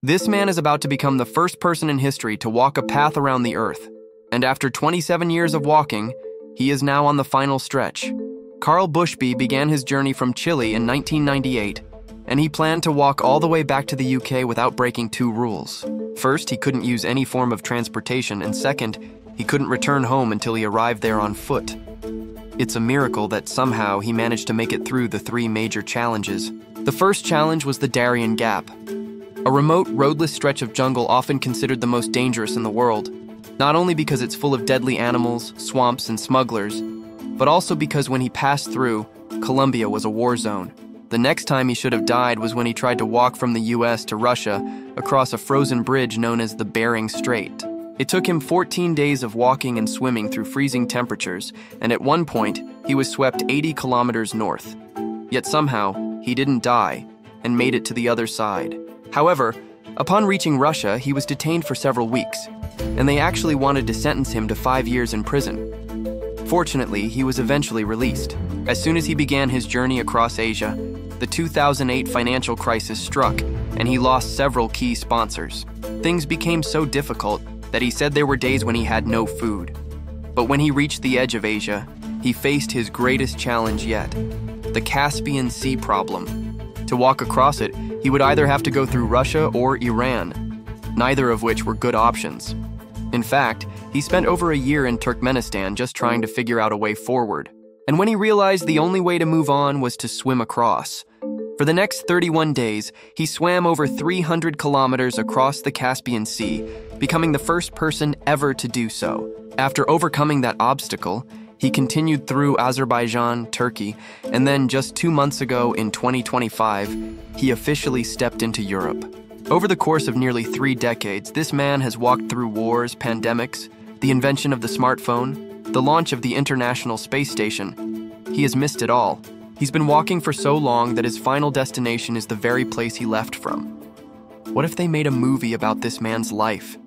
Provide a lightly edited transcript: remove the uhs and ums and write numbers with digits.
This man is about to become the first person in history to walk a path around the Earth. And after 27 years of walking, he is now on the final stretch. Carl Bushby began his journey from Chile in 1998, and he planned to walk all the way back to the UK without breaking two rules. First, he couldn't use any form of transportation, and second, he couldn't return home until he arrived there on foot. It's a miracle that somehow he managed to make it through the three major challenges. The first challenge was the Darien Gap, a remote, roadless stretch of jungle often considered the most dangerous in the world, not only because it's full of deadly animals, swamps, and smugglers, but also because when he passed through, Colombia was a war zone. The next time he should have died was when he tried to walk from the US to Russia across a frozen bridge known as the Bering Strait. It took him 14 days of walking and swimming through freezing temperatures, and at one point, he was swept 80 kilometers north. Yet somehow, he didn't die and made it to the other side. However, upon reaching Russia, he was detained for several weeks, and they actually wanted to sentence him to 5 years in prison. Fortunately, he was eventually released. As soon as he began his journey across Asia, the 2008 financial crisis struck, and he lost several key sponsors. Things became so difficult that he said there were days when he had no food. But when he reached the edge of Asia, he faced his greatest challenge yet, the Caspian Sea problem. To walk across it, he would either have to go through Russia or Iran, neither of which were good options. In fact, he spent over a year in Turkmenistan just trying to figure out a way forward. And when he realized the only way to move on was to swim across, for the next 31 days, he swam over 300 kilometers across the Caspian Sea, becoming the first person ever to do so. After overcoming that obstacle, he continued through Azerbaijan, Turkey, and then just 2 months ago in 2025, he officially stepped into Europe. Over the course of nearly 3 decades, this man has walked through wars, pandemics, the invention of the smartphone, the launch of the International Space Station. He has missed it all. He's been walking for so long that his final destination is the very place he left from. What if they made a movie about this man's life?